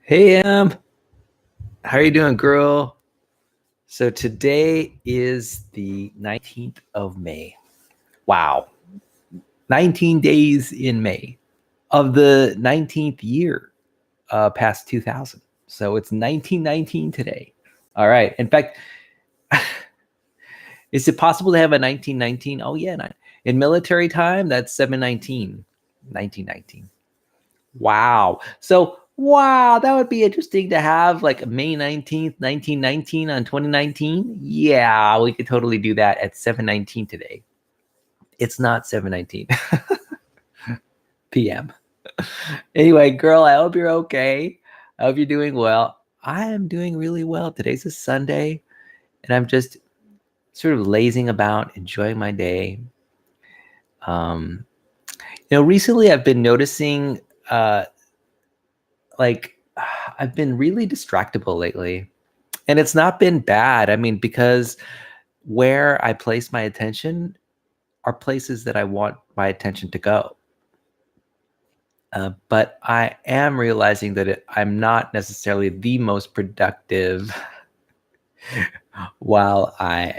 Hey, how are you doing, girl? So today is the 19th of May. Wow. 19 days in May of the 19th year past 2000. So it's 1919 today. All right. In fact, is it possible to have a 1919? Oh, yeah. In military time, that's 719. 1919. Wow. So, wow, that would be interesting to have like May 19th, 1919 on 2019. Yeah, we could totally do that at 7:19 today. It's not 7:19 p.m. Anyway, girl, I hope you're okay. I hope you're doing well. I am doing really well. Today's a Sunday, and I'm just sort of lazing about, enjoying my day. Um, recently I've been noticing uh like I've been really distractible lately. And it's not been bad. I mean, because where I place my attention are places that I want my attention to go. But I am realizing that I'm not necessarily the most productive while my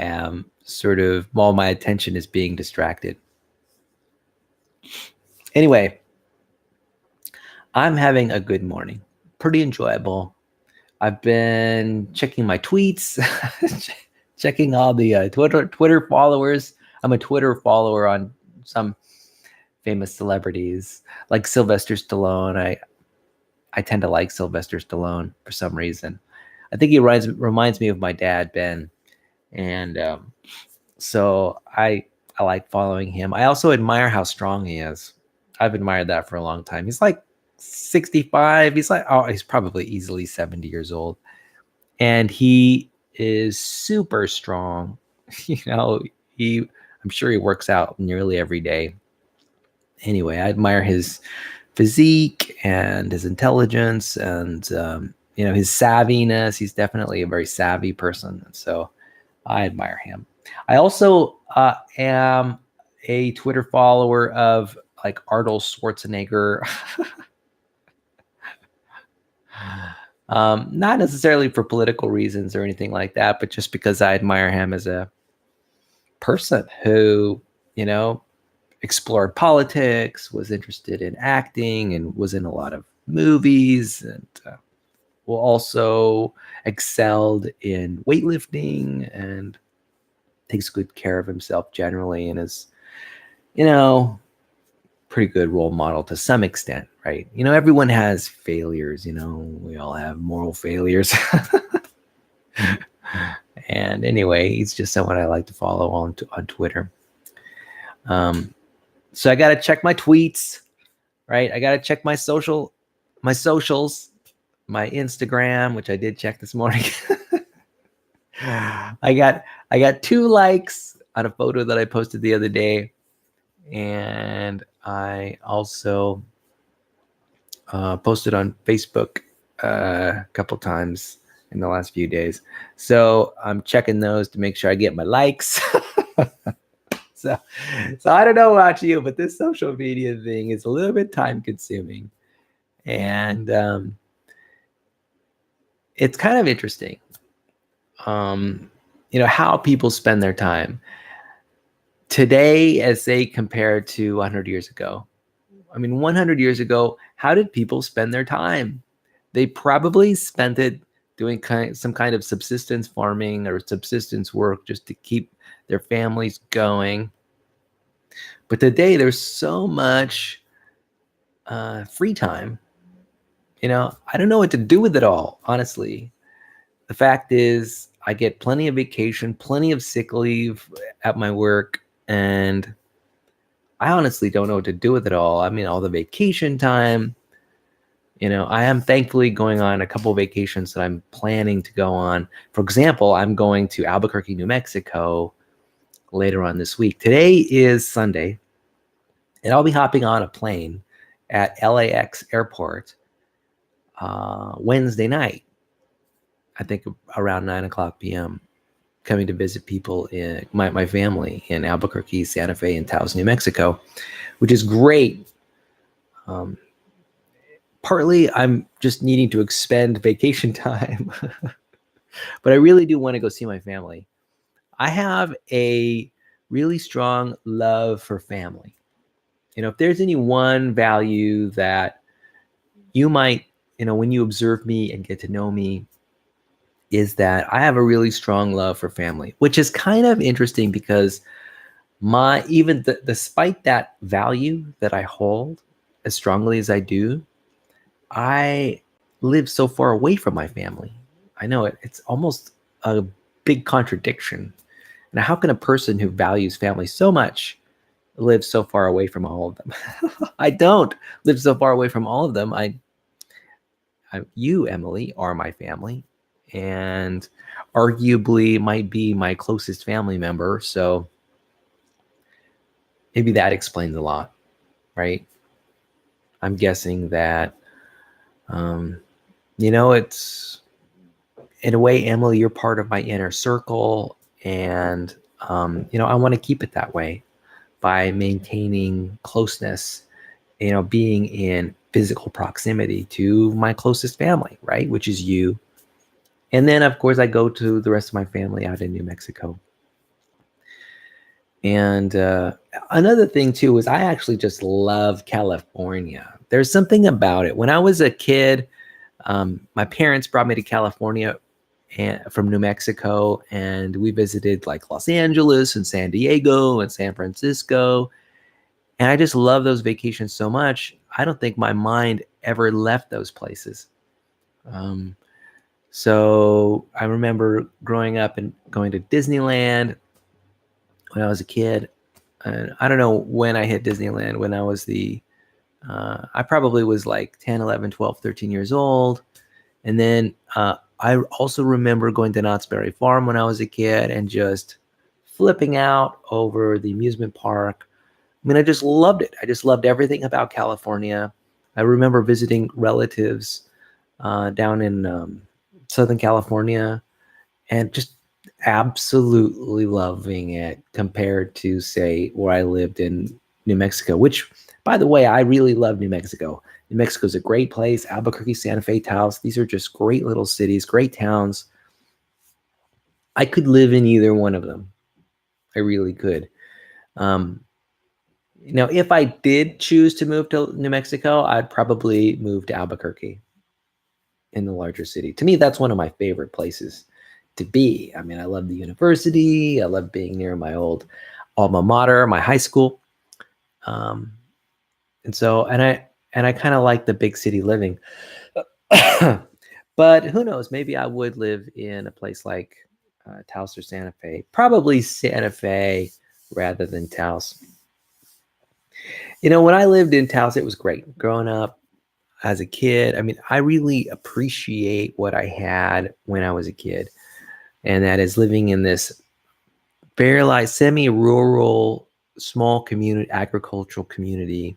attention is being distracted. Anyway, I'm having a good morning, pretty enjoyable. I've been checking my tweets, checking all the Twitter followers. I'm a Twitter follower on some famous celebrities like Sylvester Stallone. I tend to like Sylvester Stallone for some reason. I think he reminds me of my dad, Ben, and so I like following him. I also admire how strong he is. I've admired that for a long time. He's like 65. He's probably easily 70 years old, and he is super strong. you know, I'm sure he works out nearly every day. Anyway, I admire his physique and his intelligence and his savviness. He's definitely a very savvy person, and so I admire him. I also am a Twitter follower of like Arnold Schwarzenegger. Not necessarily for political reasons or anything like that, but just because I admire him as a person who, you know, explored politics, was interested in acting, and was in a lot of movies, and also excelled in weightlifting and takes good care of himself generally, and is, pretty good role model to some extent, right? Everyone has failures, we all have moral failures. And anyway, he's just someone I like to follow on Twitter. So I got to check my tweets, right? I got to check my socials, my Instagram, which I did check this morning. I got 2 likes on a photo that I posted the other day, and I also posted on Facebook a couple times in the last few days. So I'm checking those to make sure I get my likes. So I don't know about you, but this social media thing is a little bit time consuming, and it's kind of interesting. How people spend their time today as they compare to 100 years ago. I mean, 100 years ago, how did people spend their time? They probably spent it doing some kind of subsistence farming or subsistence work just to keep their families going. But today, there's so much free time. I don't know what to do with it all, honestly. The fact is, I get plenty of vacation, plenty of sick leave at my work, and I honestly don't know what to do with it all. I mean, all the vacation time. I am thankfully going on a couple of vacations that I'm planning to go on. For example, I'm going to Albuquerque, New Mexico later on this week. Today is Sunday, and I'll be hopping on a plane at LAX airport Wednesday night, I think around 9:00 p.m., coming to visit people in my family in Albuquerque, Santa Fe, and Taos, New Mexico, which is great. partly I'm just needing to expend vacation time, but I really do want to go see my family. I have a really strong love for family. If there's any one value that you might, when you observe me and get to know me, is that I have a really strong love for family, which is kind of interesting because despite that value that I hold as strongly as I do, I live so far away from my family. I know it's almost a big contradiction. Now, how can a person who values family so much live so far away from all of them? I don't live so far away from all of them. You, Emily, are my family, and arguably might be my closest family member. So maybe that explains a lot, right? I'm guessing that, it's in a way, Emily, you're part of my inner circle, and I want to keep it that way by maintaining closeness, being in physical proximity to my closest family, right? Which is you. And then, of course, I go to the rest of my family out in New Mexico. And another thing, too, is I actually just love California. There's something about it. When I was a kid, my parents brought me to California from New Mexico, and we visited like Los Angeles and San Diego and San Francisco. And I just love those vacations so much. I don't think my mind ever left those places. So I remember growing up and going to Disneyland when I was a kid. And I don't know when I hit Disneyland, when I was I probably was like 10, 11, 12, 13 years old. And then I also remember going to Knott's Berry Farm when I was a kid and just flipping out over the amusement park. I mean, I just loved it. I just loved everything about California. I remember visiting relatives down in Southern California and just absolutely loving it compared to, say, where I lived in New Mexico, which, by the way, I really love New Mexico. New Mexico is a great place. Albuquerque, Santa Fe, Taos. These are just great little cities, great towns. I could live in either one of them. I really could. If I did choose to move to New Mexico, I'd probably move to Albuquerque in the larger city. To me, that's one of my favorite places to be. I mean, I love the university. I love being near my old alma mater, my high school. And I kind of like the big city living. But who knows? Maybe I would live in a place like Taos or Santa Fe. Probably Santa Fe rather than Taos. When I lived in Taos, it was great. Growing up as a kid, I mean, I really appreciate what I had when I was a kid. And that is living in this very like semi-rural, small community, agricultural community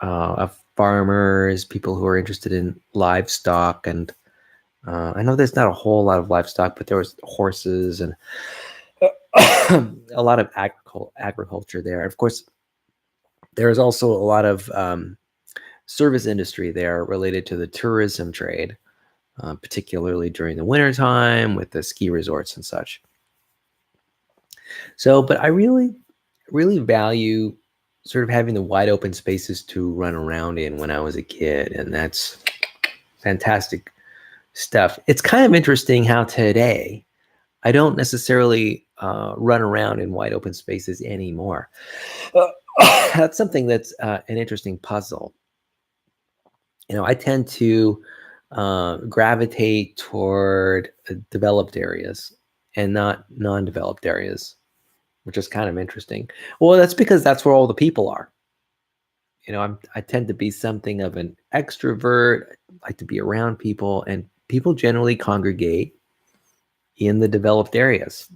of farmers, people who are interested in livestock. And I know there's not a whole lot of livestock, but there was horses and a lot of agriculture there. Of course, there is also a lot of service industry there related to the tourism trade, particularly during the wintertime with the ski resorts and such. So, but I really, really value sort of having the wide open spaces to run around in when I was a kid. And that's fantastic stuff. It's kind of interesting how today I don't necessarily run around in wide open spaces anymore. That's something that's an interesting puzzle. I tend to gravitate toward developed areas and not non-developed areas, which is kind of interesting. Well, that's because that's where all the people are. I tend to be something of an extrovert. I like to be around people, and people generally congregate in the developed areas.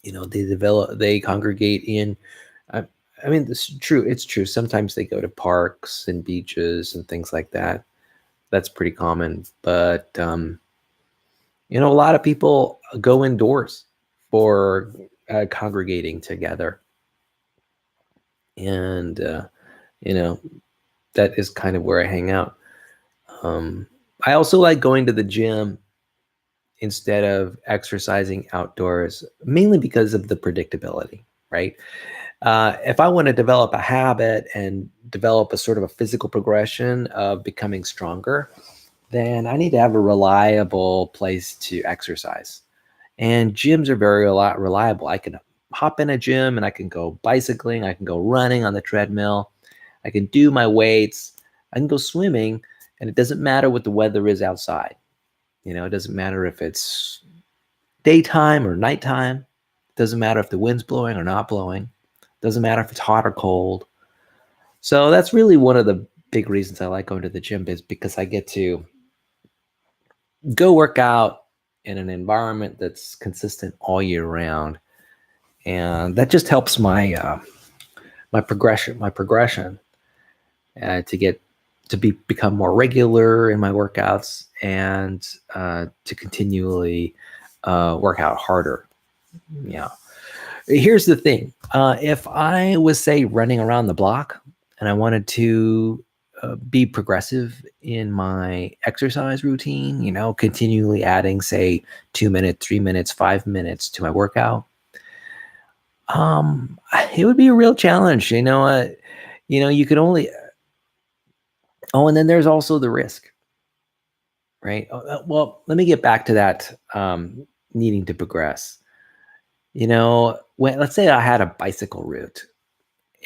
They congregate in, I mean, this is true. It's true. Sometimes they go to parks and beaches and things like that. That's pretty common. But, a lot of people go indoors for congregating together. And, that is kind of where I hang out. I also like going to the gym instead of exercising outdoors, mainly because of the predictability, right? If I want to develop a habit and develop a sort of a physical progression of becoming stronger, then I need to have a reliable place to exercise. And gyms are very reliable. I can hop in a gym and I can go bicycling, I can go running on the treadmill, I can do my weights, I can go swimming, and it doesn't matter what the weather is outside. It doesn't matter if it's daytime or nighttime. It doesn't matter if the wind's blowing or not blowing. It doesn't matter if it's hot or cold. So that's really one of the big reasons I like going to the gym, is because I get to go work out in an environment that's consistent all year round, and that just helps my progression to become more regular in my workouts, and to continually work out harder. Yeah. Here's the thing: if I was, say, running around the block and I wanted to be progressive in my exercise routine, continually adding, say, 2 minutes, 3 minutes, 5 minutes to my workout, it would be a real challenge. You could only. Oh, and then there's also the risk, right? Well, let me get back to that, needing to progress. Let's say I had a bicycle route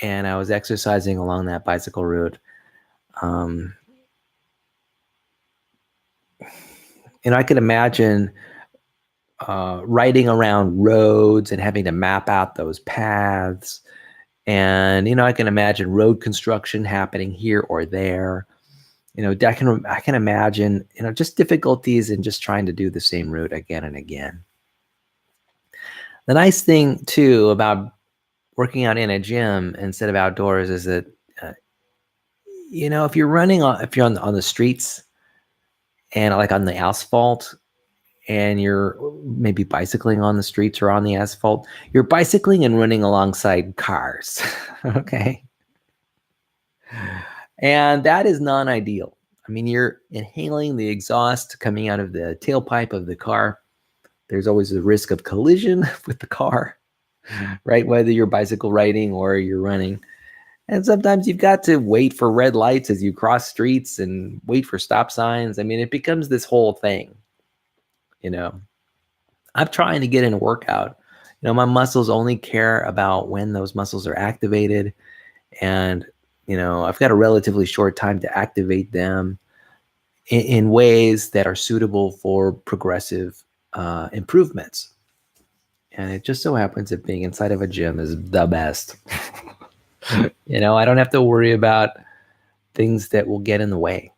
and I was exercising along that bicycle route. I could imagine riding around roads and having to map out those paths. And, I can imagine road construction happening here or there. I can imagine, just difficulties in just trying to do the same route again and again. The nice thing too about working out in a gym instead of outdoors is that, if you're on the streets and like on the asphalt, and you're maybe bicycling on the streets or on the asphalt, you're bicycling and running alongside cars. Okay. And that is non-ideal. I mean, you're inhaling the exhaust coming out of the tailpipe of the car. There's always a risk of collision with the car, right? Whether you're bicycle riding or you're running. And sometimes you've got to wait for red lights as you cross streets and wait for stop signs. I mean, it becomes this whole thing. I'm trying to get in a workout. My muscles only care about when those muscles are activated. And, I've got a relatively short time to activate them in ways that are suitable for progressive improvements. And it just so happens that being inside of a gym is the best. I don't have to worry about things that will get in the way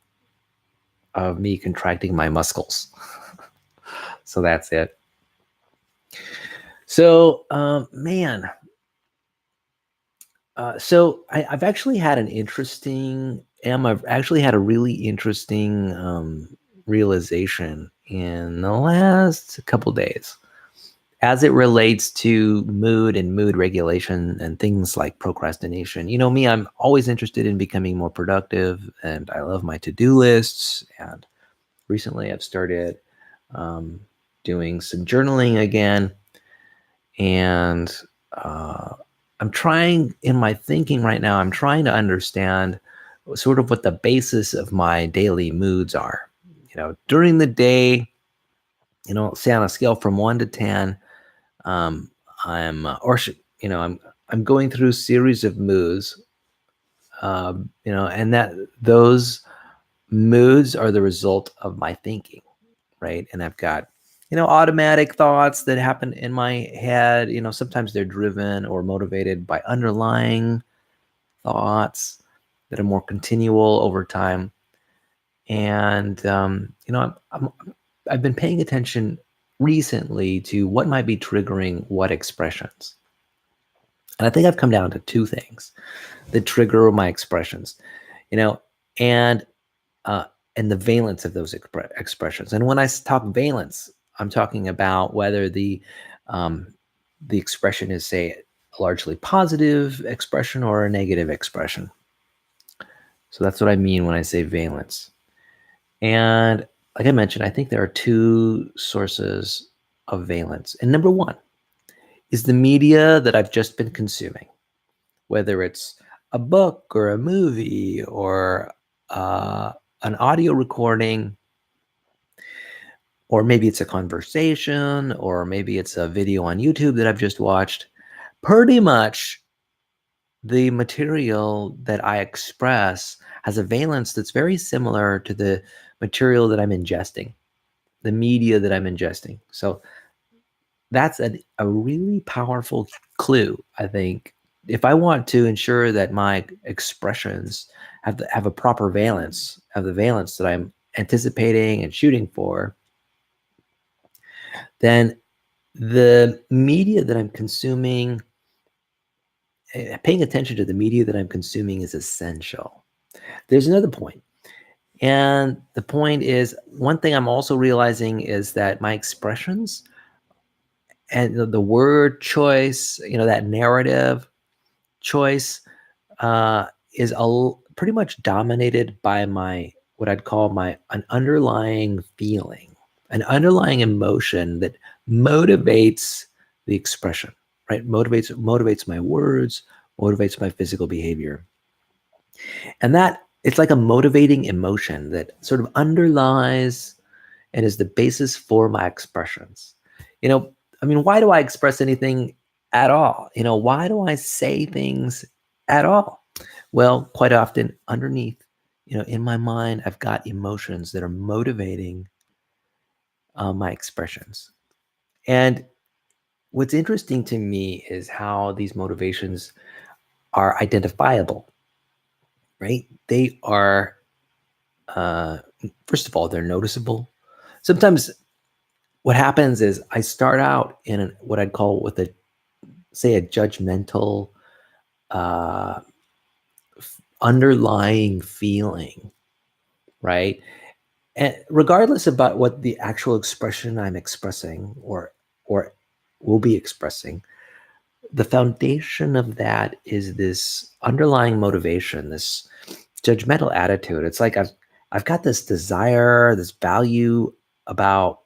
of me contracting my muscles. So that's it. So, man. So I've actually had I've actually had a really interesting realization in the last couple days as it relates to mood and mood regulation and things like procrastination. Me, I'm always interested in becoming more productive, and I love my to-do lists. And recently I've started doing some journaling again. And I'm trying, in my thinking right now, I'm trying to understand sort of what the basis of my daily moods are. During the day, say on a scale from 1 to 10, I'm going through a series of moods, and that those moods are the result of my thinking, right? And I've got automatic thoughts that happen in my head. Sometimes they're driven or motivated by underlying thoughts that are more continual over time. And, I've been paying attention recently to what might be triggering what expressions. And I think I've come down to two things that trigger my expressions, and the valence of those expressions. And when I talk valence, I'm talking about whether the expression is, say, a largely positive expression or a negative expression. So that's what I mean when I say valence. And like I mentioned, I think there are two sources of valence. And number one is the media that I've just been consuming, whether it's a book or a movie or an audio recording, or maybe it's a conversation, or maybe it's a video on YouTube that I've just watched. Pretty much the material that I express has a valence that's very similar to the material that I'm ingesting, the media that I'm ingesting. So that's a really powerful clue, I think. If I want to ensure that my expressions have a proper valence, have the valence that I'm anticipating and shooting for, then the media that I'm consuming, paying attention to the media that I'm consuming is essential. There's another point. And the point is, one thing I'm also realizing is that my expressions and the word choice, that narrative choice is pretty much dominated by what I'd call an underlying feeling, an underlying emotion that motivates the expression, right? Motivates my words, motivates my physical behavior. And that it's like a motivating emotion that sort of underlies and is the basis for my expressions. Why do I express anything at all? Why do I say things at all? Well, quite often underneath, in my mind, I've got emotions that are motivating my expressions. And what's interesting to me is how these motivations are identifiable, right? They are, first of all, they're noticeable. Sometimes what happens is I start out in what I'd call with a judgmental underlying feeling, right? And regardless about what the actual expression I'm expressing or will be expressing, the foundation of that is this underlying motivation, this judgmental attitude. It's like I've got this desire, this value about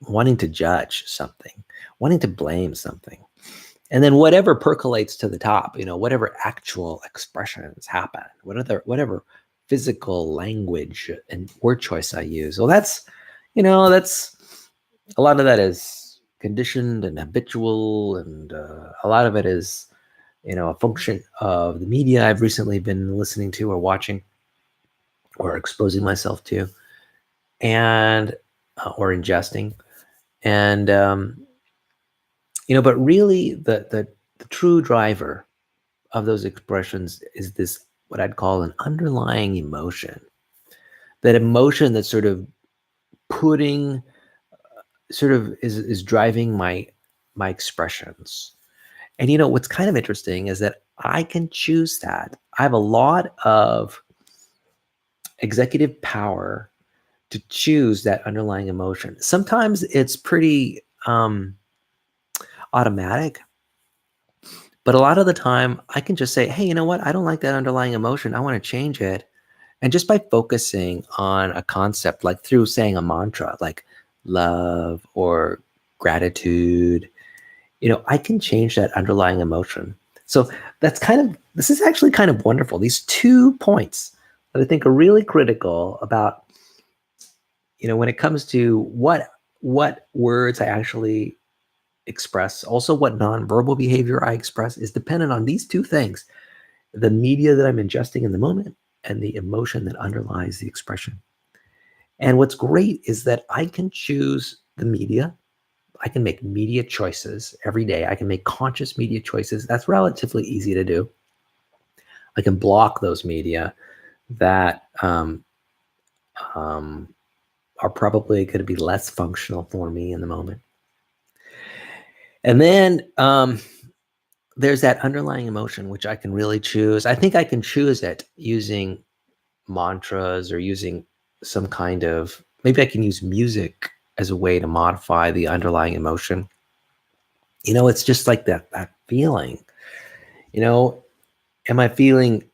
wanting to judge something, wanting to blame something. And then whatever percolates to the top, whatever actual expressions happen, whatever physical language and word choice I use. Well, that's a lot of that is conditioned and habitual, and a lot of it is, a function of the media I've recently been listening to or watching or exposing myself to, and or ingesting. And but really the true driver of those expressions is this, what I'd call an underlying emotion. That emotion that's sort of is driving my expressions. And what's kind of interesting is that I can choose that. I have a lot of executive power to choose that underlying emotion. Sometimes it's pretty automatic, but a lot of the time I can just say, hey, you know what? I don't like that underlying emotion. I want to change it. And just by focusing on a concept, like through saying a mantra, like love or gratitude, I can change that underlying emotion. So this is actually kind of wonderful. These 2 points that I think are really critical about, when it comes to what words I actually express, also what nonverbal behavior I express, is dependent on these 2 things: the media that I'm ingesting in the moment and the emotion that underlies the expression. And what's great is that I can choose the media. I can make media choices every day. I can make conscious media choices. That's relatively easy to do. I can block those media that are probably going to be less functional for me in the moment. And then there's that underlying emotion, which I can really choose. I think I can choose it using mantras or using some kind of, maybe I can use music as a way to modify the underlying emotion. It's just like that feeling, am I feeling,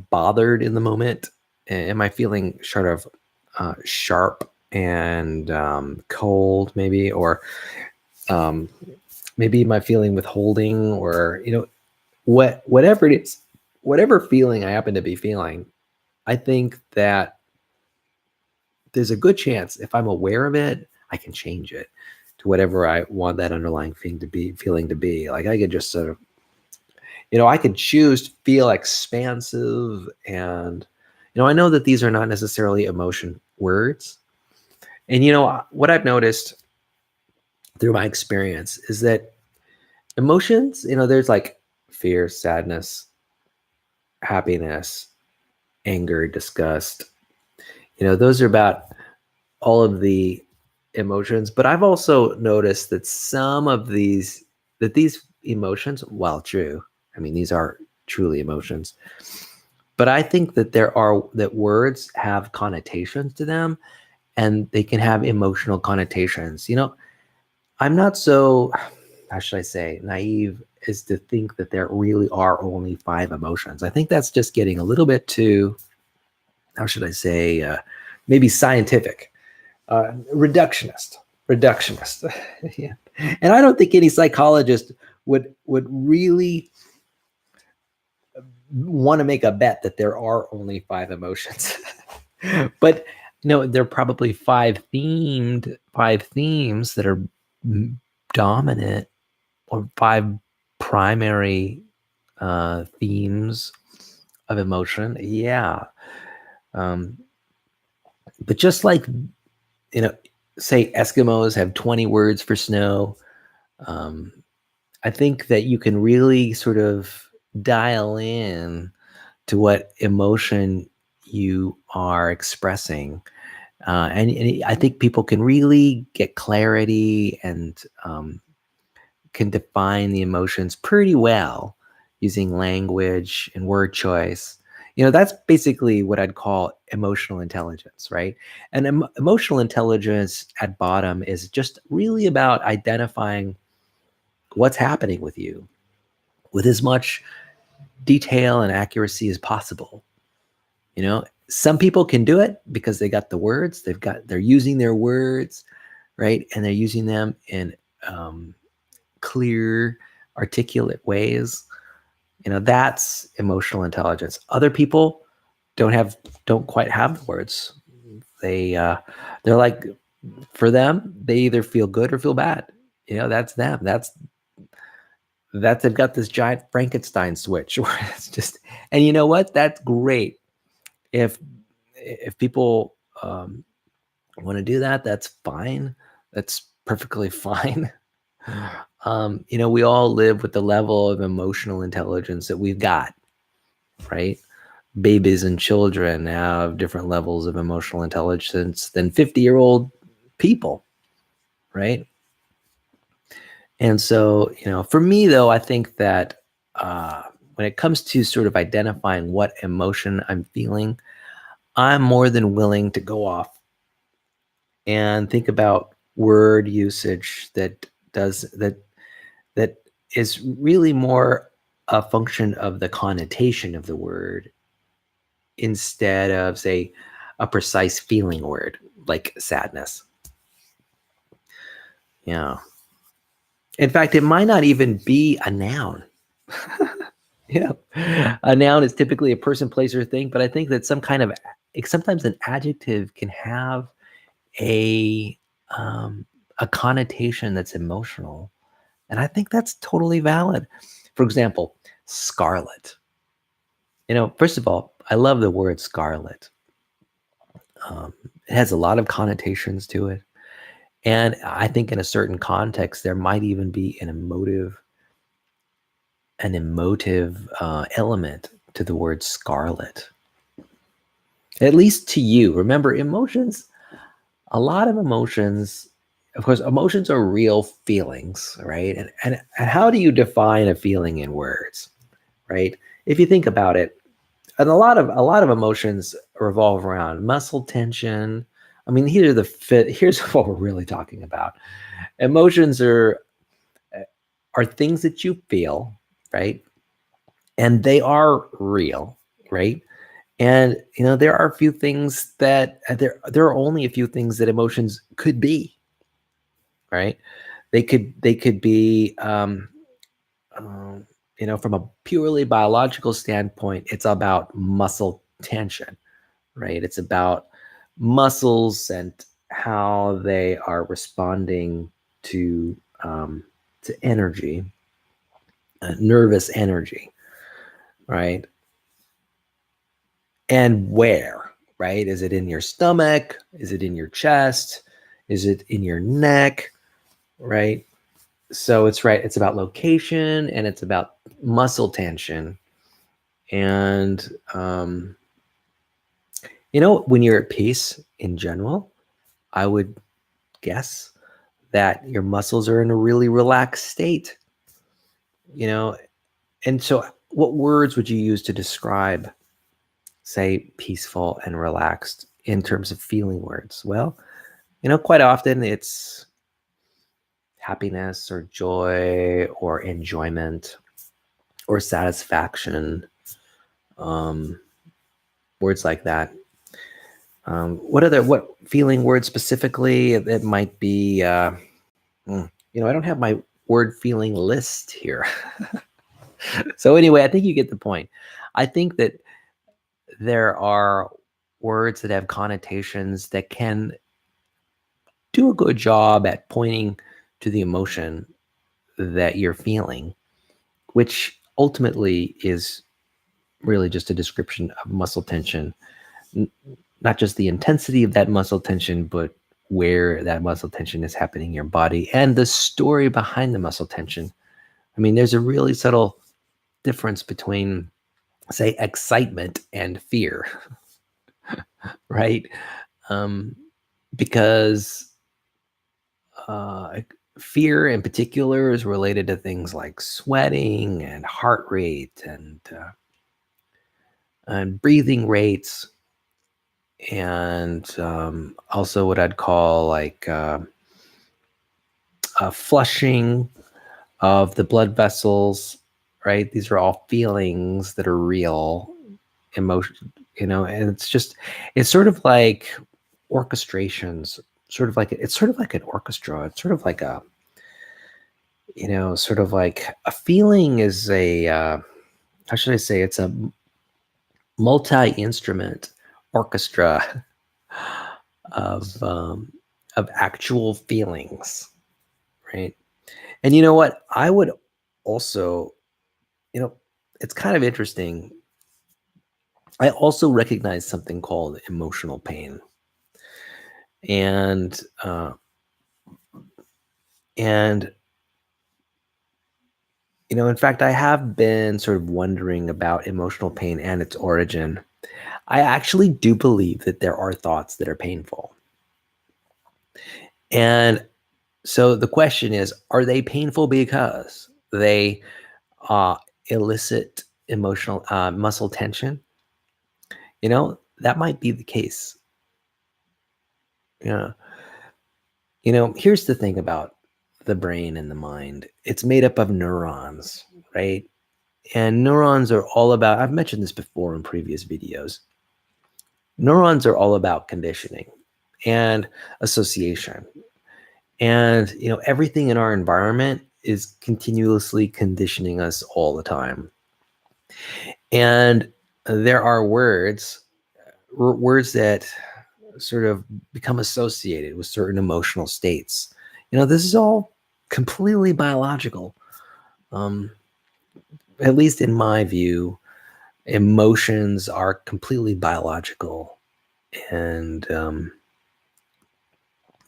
bothered in the moment? Am I feeling sort of sharp and cold, maybe, or um, maybe am I feeling withholding, or whatever it is, whatever feeling I happen to be feeling? I think that there's a good chance if I'm aware of it, I can change it to whatever I want that underlying feeling to be. Like I could just sort of, I could choose to feel expansive, and I know that these are not necessarily emotion words. And what I've noticed through my experience is that emotions, there's like fear, sadness, happiness, anger, disgust. Those are about all of the emotions. But I've also noticed that these emotions, while true, I mean, these are truly emotions, but I think that that words have connotations to them, and they can have emotional connotations. I'm not so, how should I say, naive as to think that there really are only five emotions. I think that's just getting a little bit too, how should I say, maybe scientific, reductionist. Yeah. And I don't think any psychologist would really want to make a bet that there are only five emotions. But no, there are probably five themes that are dominant, or five primary themes of emotion. Yeah. Um, but just like, you know, say Eskimos have 20 words for snow, um, I think that you can really sort of dial in to what emotion you are expressing. And I think people can really get clarity, and can define the emotions pretty well using language and word choice. That's basically what I'd call emotional intelligence, right? And emotional intelligence at bottom is just really about identifying what's happening with you with as much detail and accuracy as possible. Some people can do it because they got the words, they're using their words, right? And they're using them in clear, articulate ways. That's emotional intelligence. Other people don't quite have the words. They're like, for them, they either feel good or feel bad. That's them. That's they've got this giant Frankenstein switch where it's just, and you know what? That's great. If people want to do that, that's fine. That's perfectly fine. We all live with the level of emotional intelligence that we've got, right? Babies and children have different levels of emotional intelligence than 50-year-old people, right? And so, for me, though, I think that when it comes to sort of identifying what emotion I'm feeling, I'm more than willing to go off and think about word usage that is really more a function of the connotation of the word, instead of, say, a precise feeling word like sadness. Yeah. In fact, it might not even be a noun. A noun is typically a person, place, or thing, but I think that sometimes an adjective can have a a connotation that's emotional, and I think that's totally valid. For example, scarlet. First of all, I love the word scarlet. It has a lot of connotations to it, and I think in a certain context there might even be an emotive element to the word scarlet, at least to you. Remember, emotions, a lot of emotions, of course, emotions are real feelings, right? And how do you define a feeling in words, right? If you think about it, and a lot of emotions revolve around muscle tension. I mean, here's what we're really talking about. Emotions are things that you feel, right? and they are real, right? And there are a few things that there are only a few things that emotions could be, right? They could be um, from a purely biological standpoint, it's about muscle tension, right? It's about muscles and how they are responding to um, energy, nervous energy, right? And where, right? Is it in your stomach? Is it in your chest? Is it in your neck? Right? So it's right. It's about location and it's about muscle tension. And, when you're at peace in general, I would guess that your muscles are in a really relaxed state, you know. And so, what words would you use to describe, say, peaceful and relaxed in terms of feeling words? Well, quite often it's happiness or joy or enjoyment or satisfaction, um, words like that. What feeling words specifically? It might be, I don't have my word feeling list here. So anyway, I think you get the point. I think that there are words that have connotations that can do a good job at pointing to the emotion that you're feeling, which ultimately is really just a description of muscle tension, not just the intensity of that muscle tension, but where that muscle tension is happening in your body and the story behind the muscle tension. I mean, there's a really subtle difference between, say, excitement and fear, right? Um, because fear in particular is related to things like sweating and heart rate and breathing rates, and also what I'd call like flushing of the blood vessels, right? These are all feelings that are real, emotion, and it's sort of like orchestrations, it's sort of like an orchestra. It's sort of like sort of like a feeling is how should I say, it's a multi-instrument orchestra of actual feelings, right? And you know what? I would also, it's kind of interesting. I also recognize something called emotional pain, and and in fact, I have been sort of wondering about emotional pain and its origin. I actually do believe that there are thoughts that are painful, and so the question is, are they painful because they uh, elicit emotional muscle tension? That might be the case. Yeah. Here's the thing about the brain and the mind. It's made up of neurons, right? And neurons are all about, I've mentioned this before in previous videos. Neurons are all about conditioning and association. And, everything in our environment is continuously conditioning us all the time. And there are words that sort of become associated with certain emotional states. This is all completely biological. Um, at least in my view, emotions are completely biological, and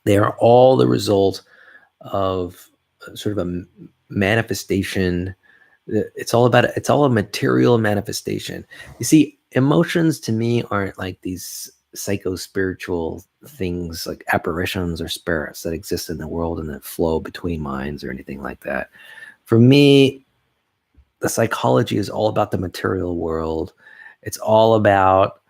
they are all the result of sort of a manifestation. It's all a material manifestation. You see, emotions to me aren't like these psycho-spiritual things like apparitions or spirits that exist in the world and that flow between minds or anything like that. For me, the psychology is all about the material world. It's all about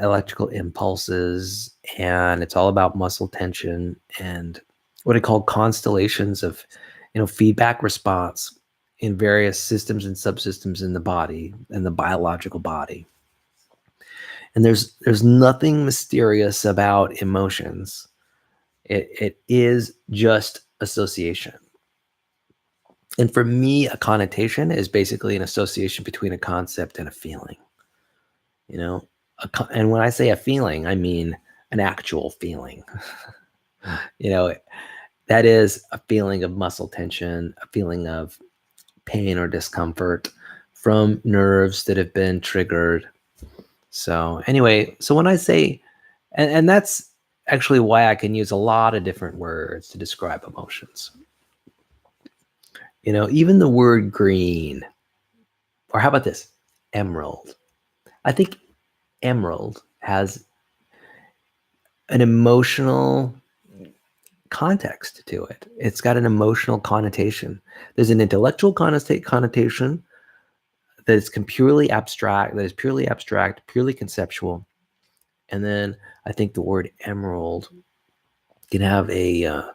electrical impulses, and it's all about muscle tension and what I call constellations of feedback response in various systems and subsystems in the body and the biological body. And there's nothing mysterious about emotions. It is just association. And for me, a connotation is basically an association between a concept and a feeling. You know, and when I say a feeling, I mean an actual feeling. You know, that is a feeling of muscle tension, a feeling of pain or discomfort from nerves that have been triggered. So anyway, so when I say, and that's actually why I can use a lot of different words to describe emotions. You know, even the word green, or how about this, emerald? I think emerald has an emotional context to it. It's got an emotional connotation. There's an intellectual connotation that is purely abstract, purely conceptual. And then I think the word emerald can have a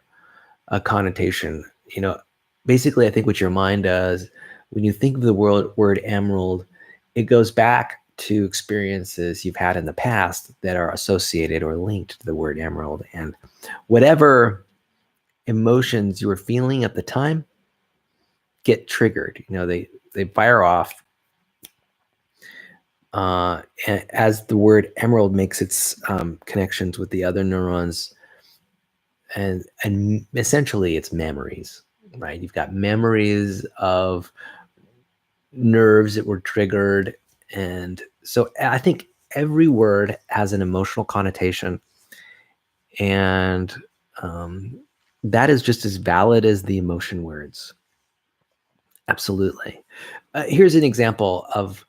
connotation. You know, basically, I think what your mind does when you think of the word emerald, it goes back to experiences you've had in the past that are associated or linked to the word emerald, and whatever emotions you were feeling at the time get triggered. You know, they fire off as the word emerald makes its connections with the other neurons, and essentially it's memories, right? You've got memories of nerves that were triggered, and so I think every word has an emotional connotation, and that is just as valid as the emotion words. Absolutely. Here's an example of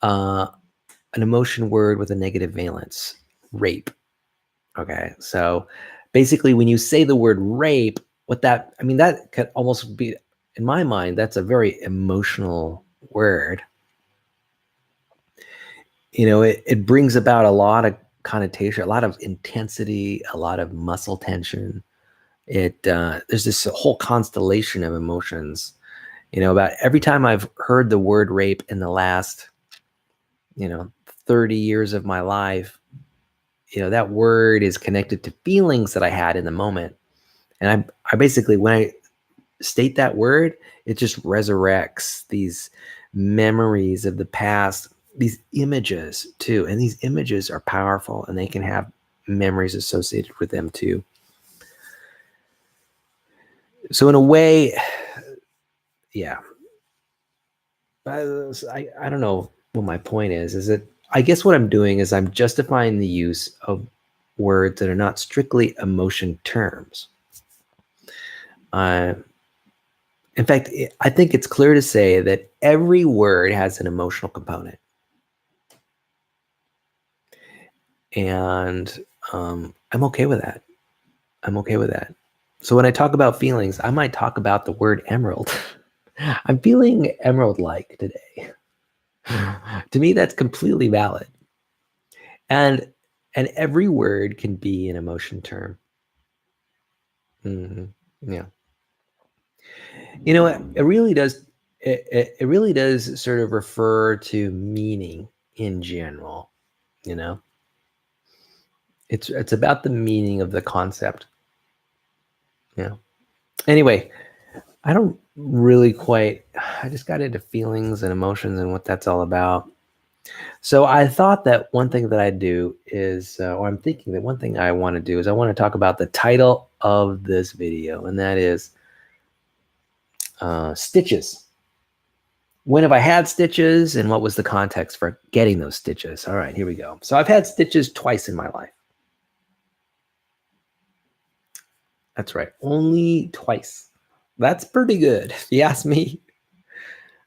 an emotion word with a negative valence: rape. Okay, so basically, when you say the word rape, that could almost be, in my mind, that's a very emotional word. You know, it brings about a lot of connotation, a lot of intensity, a lot of muscle tension. There's this whole constellation of emotions. You know, about every time I've heard the word rape in the last, 30 years of my life, that word is connected to feelings that I had in the moment. And I basically, when I state that word, it just resurrects these memories of the past, these images too. And these images are powerful, and they can have memories associated with them too. So in a way, yeah, I don't know what my point is that I guess what I'm doing is I'm justifying the use of words that are not strictly emotion terms. In fact, I think it's clear to say that every word has an emotional component. And I'm okay with that. I'm okay with that. So when I talk about feelings, I might talk about the word emerald. I'm feeling emerald-like today. To me, that's completely valid. And every word can be an emotion term. Yeah. You know, it really does. It really does sort of refer to meaning in general. You know, it's about the meaning of the concept. Yeah. Anyway, I don't really quite. I just got into feelings and emotions and what that's all about. So I thought that one thing that I'd do is, or I'm thinking that one thing I want to do is I want to talk about the title of this video, and that is stitches. When have I had stitches, and what was the context for getting those stitches? All right, here we go. So I've had stitches twice in my life. That's right, only twice. That's pretty good, if you ask me.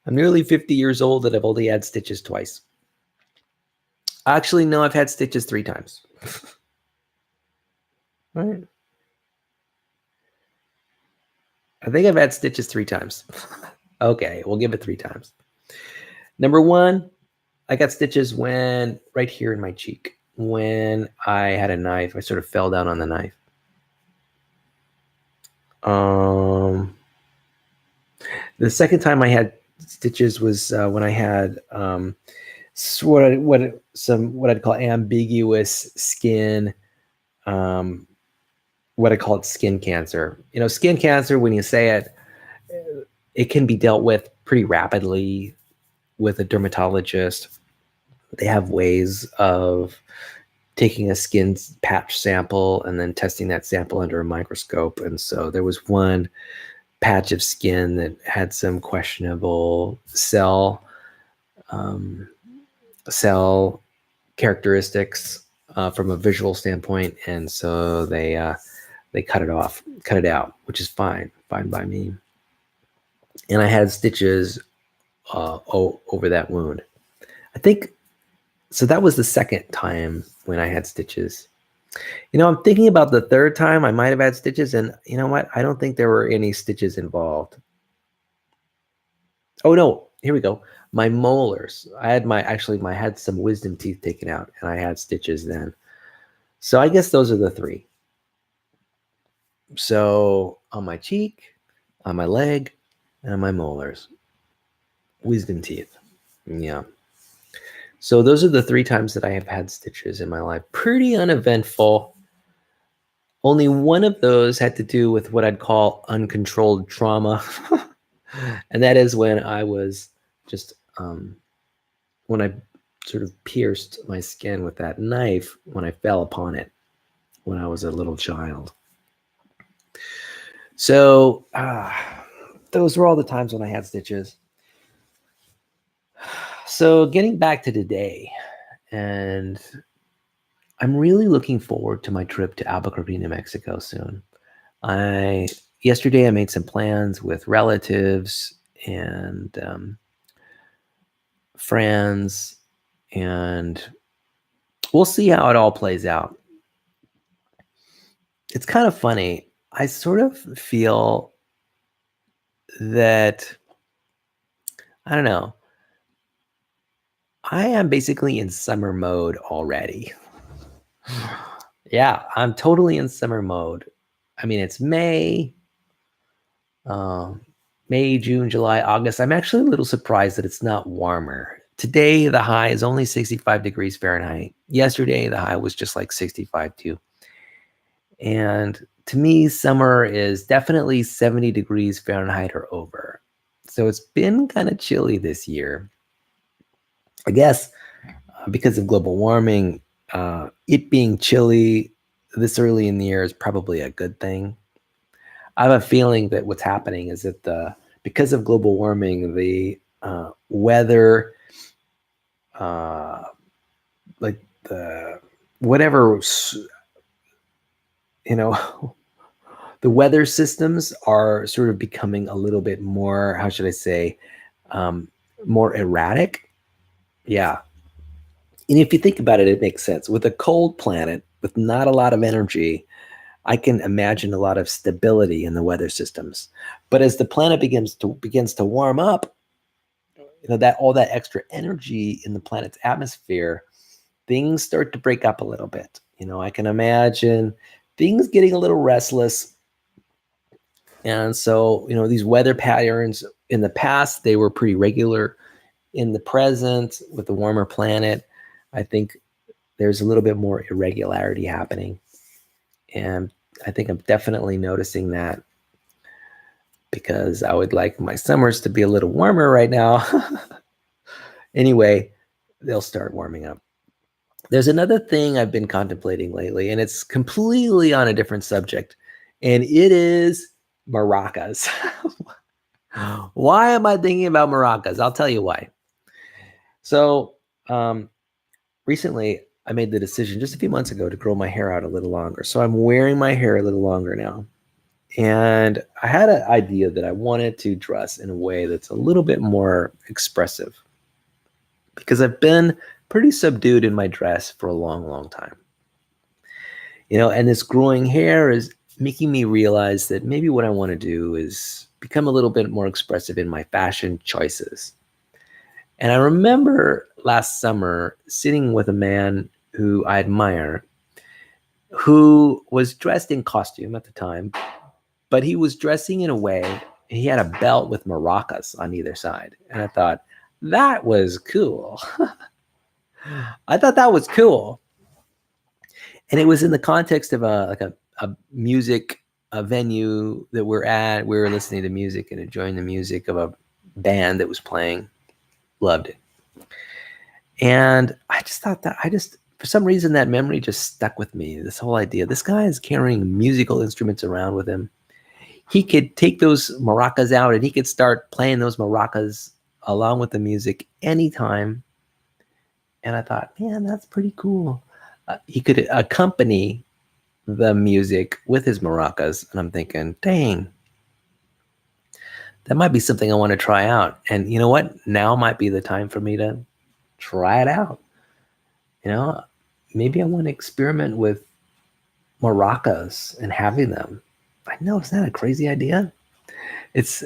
I'm nearly 50 years old and I've only had stitches twice. Actually, no, I've had stitches 3 times. All right. I think I've had stitches 3 times. Okay, we'll give it 3 times. Number 1, I got stitches right here in my cheek, when I had a knife. I sort of fell down on the knife. The second time I had stitches was when I had what I'd call ambiguous skin. What I call it skin cancer. Skin cancer, when you say it, it can be dealt with pretty rapidly with a dermatologist. They have ways of taking a skin patch sample and then testing that sample under a microscope. And so there was one patch of skin that had some questionable cell characteristics from a visual standpoint, and so they cut it out, which is fine by me. And I had stitches over that wound. I think so. That was the second time when I had stitches. I'm thinking about the third time I might have had stitches, and you know what? I don't think there were any stitches involved. Oh no, here we go. My molars. I had some wisdom teeth taken out, and I had stitches then. So I guess those are the three. So on my cheek, on my leg, and on my molars. Wisdom teeth. Yeah. So those are the 3 times that I have had stitches in my life. Pretty uneventful. Only one of those had to do with what I'd call uncontrolled trauma. And that is when I was just, when I sort of pierced my skin with that knife when I fell upon it when I was a little child. So those were all the times when I had stitches. So getting back to today, and I'm really looking forward to my trip to Albuquerque, New Mexico soon. Yesterday I made some plans with relatives and friends, and we'll see how it all plays out. It's kind of funny. I sort of feel that, I don't know, I am basically in summer mode already. Yeah, I'm totally in summer mode. I mean, it's May, June, July, August. I'm actually a little surprised that it's not warmer. Today, the high is only 65 degrees Fahrenheit. Yesterday, the high was just like 65 too. And to me, summer is definitely 70 degrees Fahrenheit or over. So it's been kind of chilly this year. I guess because of global warming, it being chilly this early in the year is probably a good thing. I have a feeling that what's happening is that because of global warming, the weather, like the whatever, the weather systems are sort of becoming a little bit more, how should I say, more erratic. Yeah. And if you think about it, it makes sense. With a cold planet with not a lot of energy, I can imagine a lot of stability in the weather systems. But as the planet begins to warm up, that all that extra energy in the planet's atmosphere, things start to break up a little bit. I can imagine things getting a little restless. And so, these weather patterns in the past, they were pretty regular. In the present, with the warmer planet, I think there's a little bit more irregularity happening. And I think I'm definitely noticing that, because I would like my summers to be a little warmer right now. Anyway, they'll start warming up. There's another thing I've been contemplating lately, and it's completely on a different subject, and it is maracas. Why am I thinking about maracas? I'll tell you why. So recently, I made the decision just a few months ago to grow my hair out a little longer. So I'm wearing my hair a little longer now. And I had an idea that I wanted to dress in a way that's a little bit more expressive, because I've been pretty subdued in my dress for a long, long time. And this growing hair is making me realize that maybe what I want to do is become a little bit more expressive in my fashion choices. And I remember last summer sitting with a man who I admire, who was dressed in costume at the time, but he was dressing in a way he had a belt with maracas on either side. And I thought, that was cool. I thought that was cool. And it was in the context of a music a venue that we're at. We were listening to music and enjoying the music of a band that was playing. Loved it. And I just thought that for some reason that memory just stuck with me. This whole idea. This guy is carrying musical instruments around with him. He could take those maracas out and he could start playing those maracas along with the music anytime. And I thought, man, that's pretty cool. He could accompany the music with his maracas. And I'm thinking, dang, that might be something I want to try out. And you know what? Now might be the time for me to try it out. You know, maybe I want to experiment with maracas and having them. I know, it's not a crazy idea. It's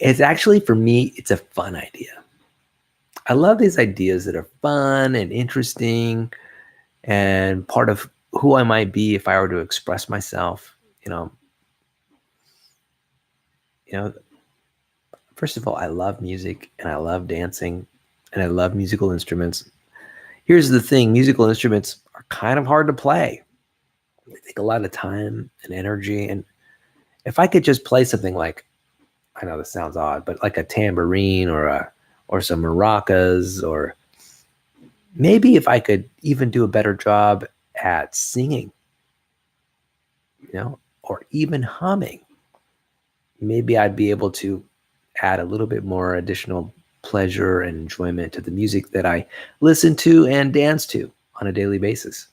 actually, for me, it's a fun idea. I love these ideas that are fun and interesting and part of who I might be if I were to express myself. You know, first of all, I love music and I love dancing and I love musical instruments. Here's the thing, musical instruments are kind of hard to play. They take a lot of time and energy. And if I could just play something like, I know this sounds odd, but like a tambourine or some maracas, or maybe if I could even do a better job at singing, or even humming, maybe I'd be able to add a little bit more additional pleasure and enjoyment to the music that I listen to and dance to on a daily basis.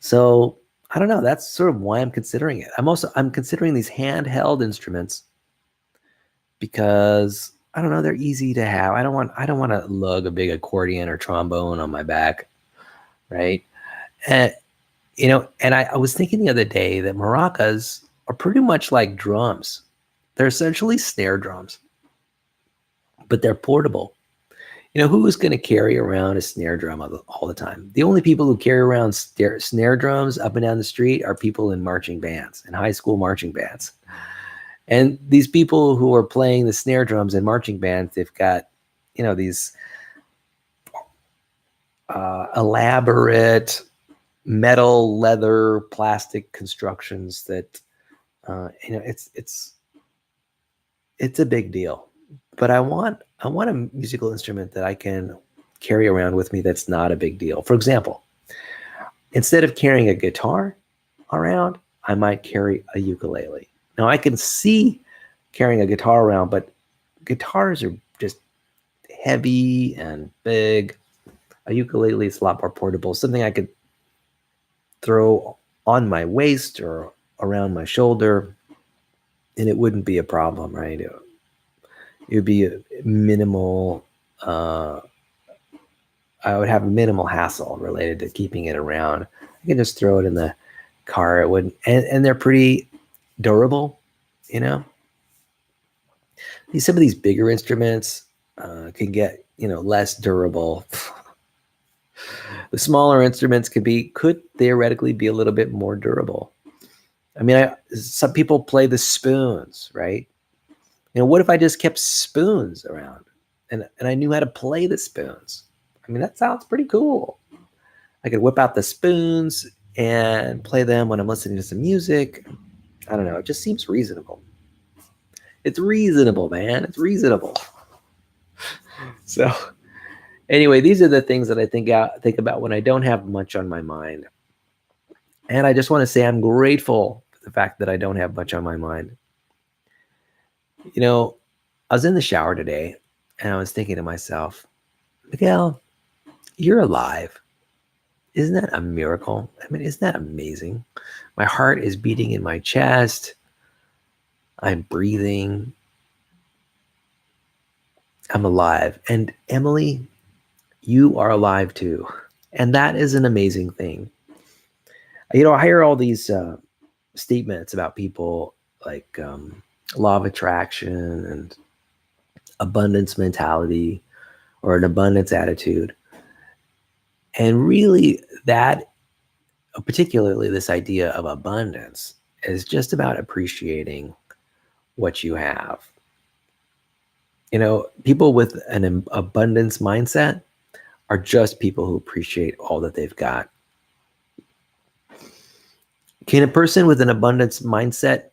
So I don't know. That's sort of why I'm considering it. I'm considering these handheld instruments because I don't know, they're easy to have. I don't want to lug a big accordion or trombone on my back, right? And and I was thinking the other day that maracas are pretty much like drums. They're essentially snare drums, but they're portable. Who is going to carry around a snare drum all the time? The only people who carry around snare drums up and down the street are people in marching bands, in high school marching bands. And these people who are playing the snare drums in marching bands, they've got, these elaborate metal, leather, plastic constructions that, it's a big deal. But I want a musical instrument that I can carry around with me that's not a big deal. For example, instead of carrying a guitar around, I might carry a ukulele. Now I can see carrying a guitar around, but guitars are just heavy and big. A ukulele is a lot more portable, something I could throw on my waist or around my shoulder, and it wouldn't be a problem, right? It would be a minimal, I would have a minimal hassle related to keeping it around. I can just throw it in the car. It wouldn't, and they're pretty durable, Some of these bigger instruments can get, less durable. The smaller instruments could theoretically be a little bit more durable. I mean, some people play the spoons, right? What if I just kept spoons around and I knew how to play the spoons? I mean, that sounds pretty cool. I could whip out the spoons and play them when I'm listening to some music. I don't know. It just seems reasonable. It's reasonable, man. It's reasonable. So anyway, these are the things that I think about when I don't have much on my mind. And I just want to say I'm grateful for the fact that I don't have much on my mind. I was in the shower today and I was thinking to myself, Miguel, you're alive. Isn't that a miracle? I mean, isn't that amazing? My heart is beating in my chest. I'm breathing. I'm alive. And Emily, you are alive too. And that is an amazing thing. I hear all these statements about people like law of attraction and abundance mentality or an abundance attitude. And really that, particularly this idea of abundance, is just about appreciating what you have. People with an abundance mindset are just people who appreciate all that they've got. Can a person with an abundance mindset,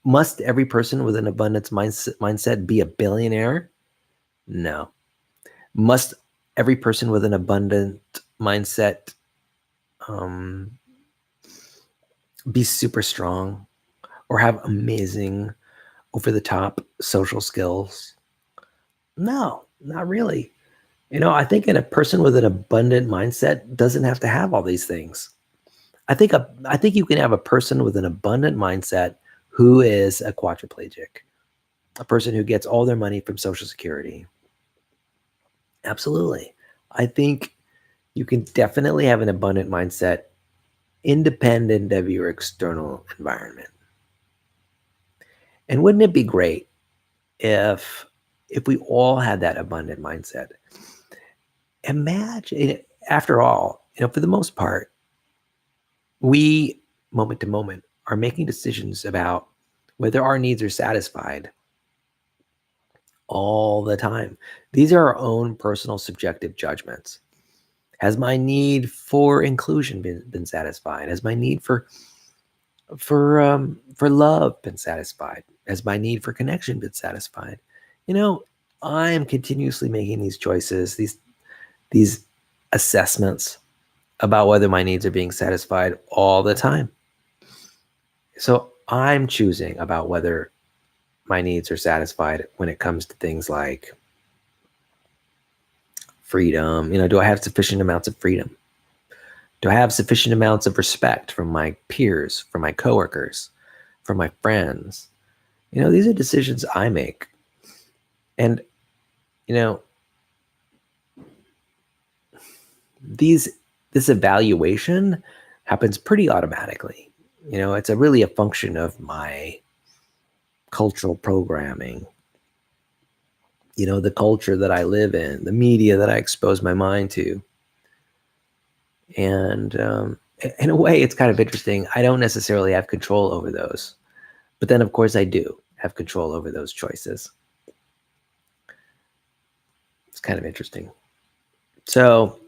must every person with an abundance mindset be a billionaire? No. Must every person with an abundant mindset be super strong or have amazing over-the-top social skills? No, not really. I think a person with an abundant mindset doesn't have to have all these things. I think you can have a person with an abundant mindset who is a quadriplegic, a person who gets all their money from Social Security. Absolutely. I think you can definitely have an abundant mindset independent of your external environment. And wouldn't it be great if we all had that abundant mindset? Imagine, after all, for the most part, we, moment to moment, are making decisions about whether our needs are satisfied all the time. These are our own personal subjective judgments. Has my need for inclusion been satisfied? Has my need for love been satisfied? Has my need for connection been satisfied? I am continuously making these choices, these assessments about whether my needs are being satisfied all the time. So I'm choosing about whether my needs are satisfied when it comes to things like freedom. Do I have sufficient amounts of freedom? Do I have sufficient amounts of respect from my peers, from my coworkers, from my friends? These are decisions I make. And, this evaluation happens pretty automatically. It's really a function of my cultural programming, the culture that I live in, the media that I expose my mind to. And in a way, it's kind of interesting. I don't necessarily have control over those. But then, of course, I do have control over those choices. It's kind of interesting. So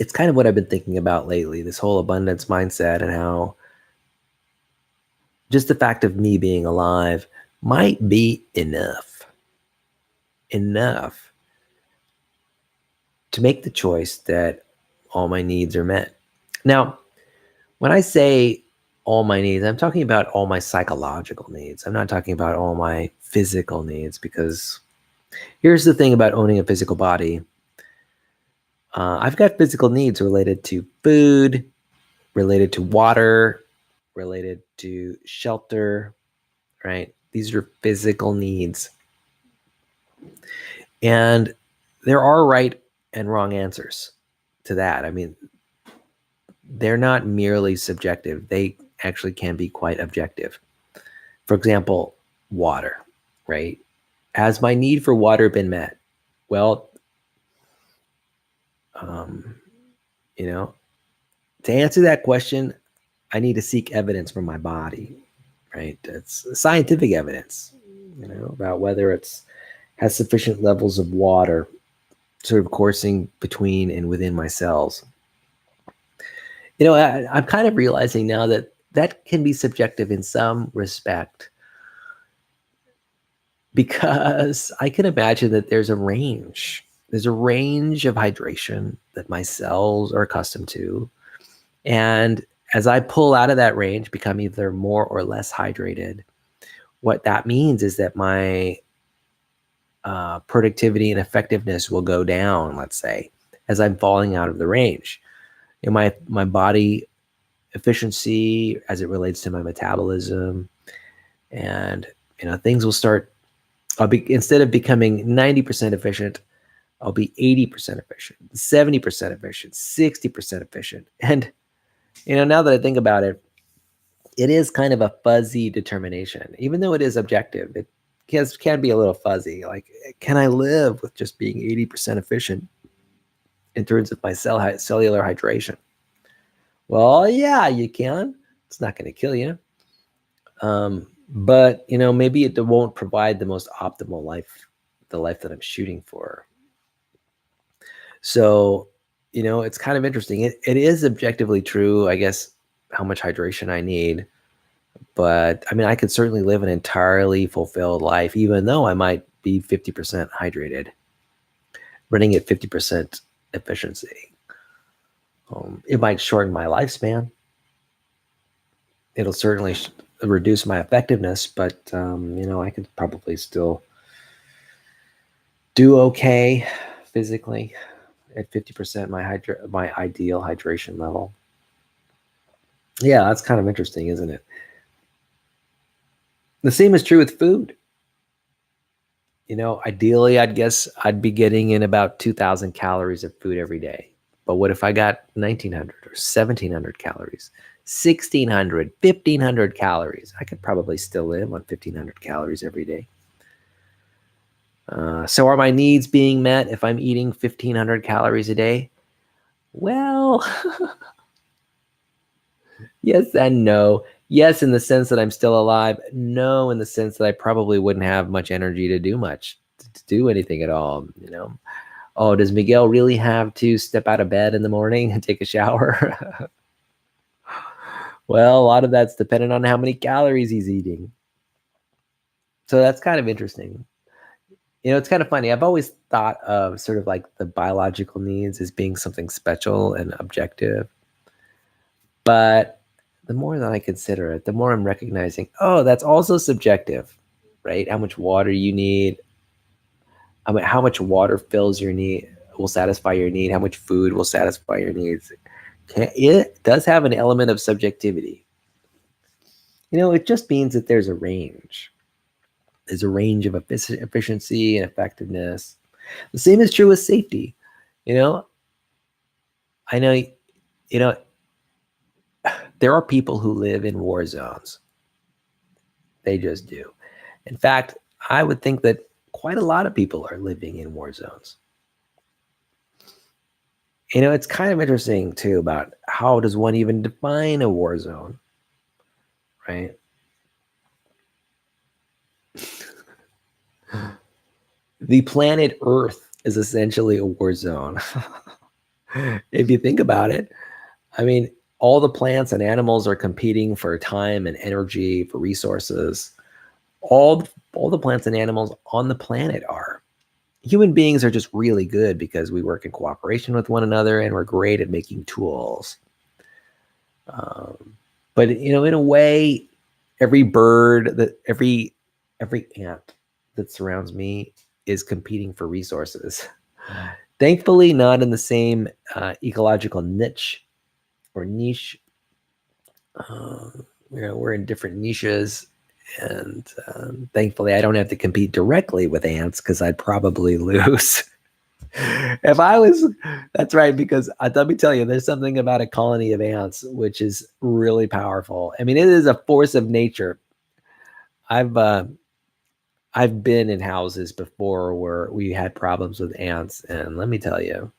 it's kind of what I've been thinking about lately, this whole abundance mindset, and how just the fact of me being alive might be enough to make the choice that all my needs are met. Now, when I say all my needs, I'm talking about all my psychological needs. I'm not talking about all my physical needs, because here's the thing about owning a physical body. I've got physical needs related to food, related to water, related to shelter, right? These are physical needs. And there are right and wrong answers to that. I mean, they're not merely subjective. They actually can be quite objective. For example, water, right? Has my need for water been met? Well, to answer that question, I need to seek evidence from my body, right? It's scientific evidence, about whether it's has sufficient levels of water sort of coursing between and within my cells. I'm kind of realizing now that can be subjective in some respect, because I can imagine that there's a range. There's a range of hydration that my cells are accustomed to. And as I pull out of that range, become either more or less hydrated, what that means is that my productivity and effectiveness will go down, let's say, as I'm falling out of the range. My body efficiency as it relates to my metabolism, and things will start. Instead of becoming 90% efficient, I'll be 80% efficient, 70% efficient, 60% efficient. And now that I think about it, it is kind of a fuzzy determination. Even though it is objective, it can be a little fuzzy. Like, can I live with just being 80% efficient in terms of my cellular hydration? Well, yeah, you can. It's not going to kill you. But maybe it won't provide the most optimal life, the life that I'm shooting for. So, it's kind of interesting. It is objectively true, I guess, how much hydration I need. But I mean, I could certainly live an entirely fulfilled life, even though I might be 50% hydrated, running at 50% efficiency. It might shorten my lifespan. It'll certainly reduce my effectiveness, but I could probably still do okay physically at 50% my ideal hydration level. Yeah, that's kind of interesting, isn't it? The same is true with food. Ideally, I'd guess I'd be getting in about 2,000 calories of food every day. But what if I got 1,900 or 1,700 calories, 1,600, 1,500 calories? I could probably still live on 1,500 calories every day. So are my needs being met if I'm eating 1,500 calories a day? Well, yes and no. Yes, in the sense that I'm still alive. No, in the sense that I probably wouldn't have much energy to do anything at all. Oh, does Miguel really have to step out of bed in the morning and take a shower? Well, a lot of that's dependent on how many calories he's eating. So that's kind of interesting. It's kind of funny. I've always thought of sort of like the biological needs as being something special and objective. But the more that I consider it, the more I'm recognizing, oh, that's also subjective, right? How much water you need, how much water fills your need, will satisfy your need, how much food will satisfy your needs. It does have an element of subjectivity. It just means that there's a range. There's a range of efficiency and effectiveness. The same is true with safety. I know, there are people who live in war zones. They just do. In fact, I would think that quite a lot of people are living in war zones. It's kind of interesting too about how does one even define a war zone, right? The planet Earth is essentially a war zone. If you think about it, I mean, all the plants and animals are competing for time and energy, for resources. All the plants and animals on the planet are. Human beings are just really good because we work in cooperation with one another and we're great at making tools. But in a way, every bird, every ant that surrounds me is competing for resources. Thankfully, not in the same ecological niche or niche. We're in different niches, and thankfully, I don't have to compete directly with ants because I'd probably lose. If I was, that's right, because let me tell you, there's something about a colony of ants which is really powerful. I mean, it is a force of nature. I've been in houses before where we had problems with ants, and let me tell you,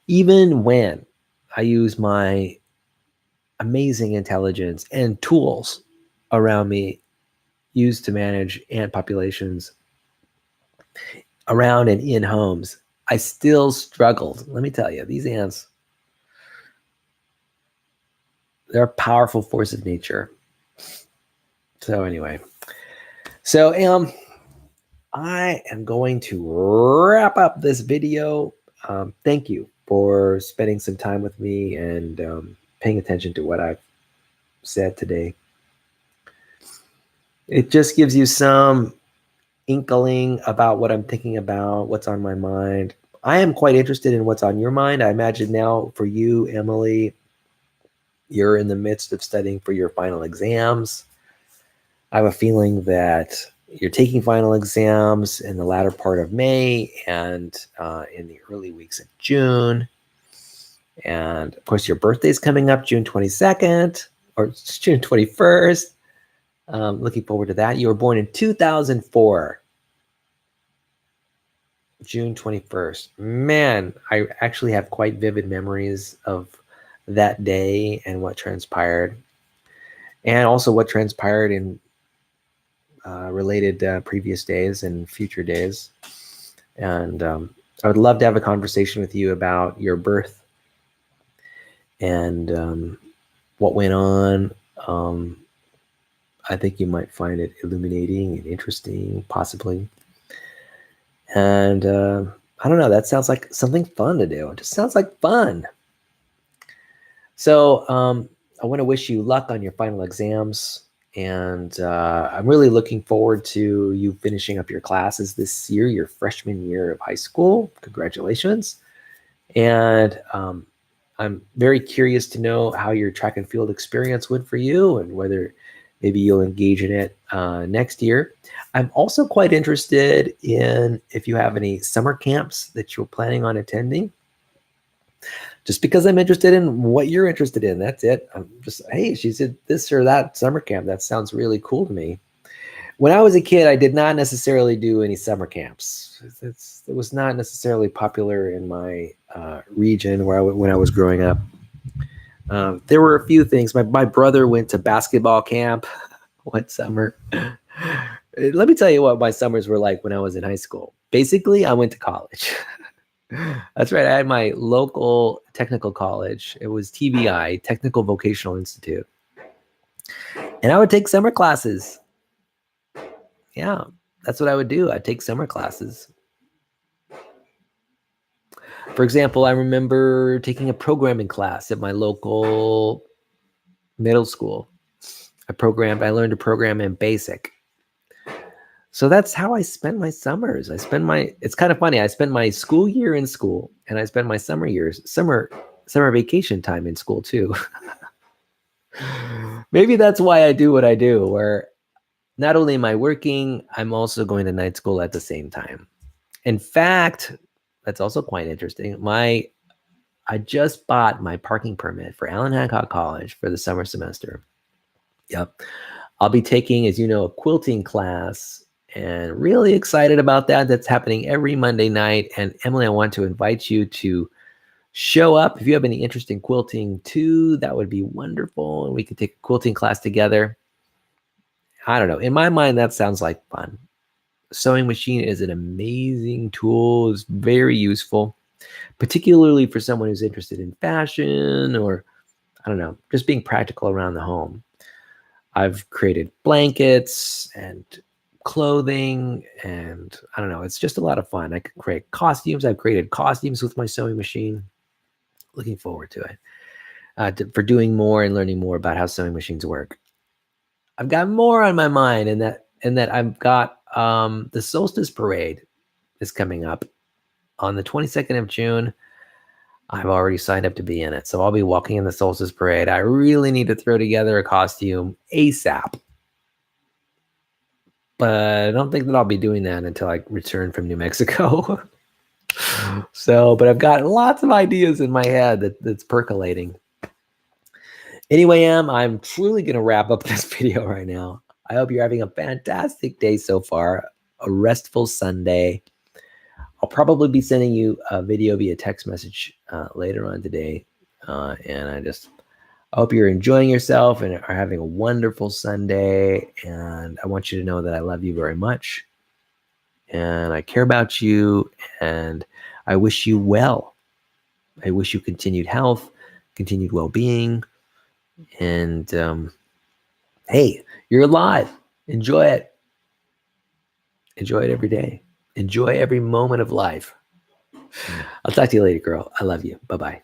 even when I use my amazing intelligence and tools around me used to manage ant populations around and in homes, I still struggled. Let me tell you, these ants, they're a powerful force of nature. So anyway, I am going to wrap up this video. Thank you for spending some time with me and paying attention to what I've said today. It just gives you some inkling about what I'm thinking about, what's on my mind. I am quite interested in what's on your mind. I imagine now for you, Emily, you're in the midst of studying for your final exams. I have a feeling that you're taking final exams in the latter part of May and in the early weeks of June. And of course, your birthday's coming up June 22nd or June 21st. Looking forward to that. You were born in 2004. June 21st. Man, I actually have quite vivid memories of that day and what transpired. And also what transpired in related previous days and future days. And I would love to have a conversation with you about your birth and what went on. I think you might find it illuminating and interesting, possibly. And I don't know, that sounds like something fun to do. It just sounds like fun. So I want to wish you luck on your final exams. And I'm really looking forward to you finishing up your classes this year, your freshman year of high school. Congratulations. And I'm very curious to know how your track and field experience went for you and whether maybe you'll engage in it next year. I'm also quite interested in if you have any summer camps that you're planning on attending. Just because I'm interested in what you're interested in, that's it. I'm just, hey, she said this or that summer camp. That sounds really cool to me. When I was a kid, I did not necessarily do any summer camps. It was not necessarily popular in my region when I was growing up. There were a few things. My brother went to basketball camp one summer. Let me tell you what my summers were like when I was in high school. Basically, I went to college. That's right. I had my local technical college. It was TVI, Technical Vocational Institute. And I would take summer classes. Yeah, that's what I would do. I'd take summer classes. For example, I remember taking a programming class at my local middle school. I learned to program in BASIC. So that's how I spent my summers. It's kind of funny. I spent my school year in school and I spent my summer vacation time in school too. Maybe that's why I do what I do, where not only am I working, I'm also going to night school at the same time. In fact, that's also quite interesting. I just bought my parking permit for Allen Hancock College for the summer semester. Yep. I'll be taking, as you know, a quilting class and really excited about that. That's happening every Monday night. And Emily, I want to invite you to show up. If you have any interest in quilting too, that would be wonderful. And we could take a quilting class together. I don't know. In my mind, that sounds like fun. Sewing machine is an amazing tool. It's very useful, particularly for someone who's interested in fashion or, I don't know, just being practical around the home. I've created blankets and clothing and I don't know, it's just a lot of fun. I can create costumes. I've created costumes with my sewing machine. Looking forward to it, for doing more and learning more about how sewing machines work. I've got more on my mind in that I've got the Solstice Parade is coming up on the 22nd of June. I've already signed up to be in it. So I'll be walking in the Solstice Parade. I really need to throw together a costume ASAP. But I don't think that I'll be doing that until I return from New Mexico. But I've got lots of ideas in my head that's percolating. Anyway, I'm truly going to wrap up this video right now. I hope you're having a fantastic day so far, a restful Sunday. I'll probably be sending you a video via text message later on today. And I hope you're enjoying yourself and are having a wonderful Sunday. And I want you to know that I love you very much. And I care about you. And I wish you well. I wish you continued health, continued well-being. And hey, you're alive. Enjoy it. Enjoy it every day. Enjoy every moment of life. I'll talk to you later, girl. I love you. Bye-bye.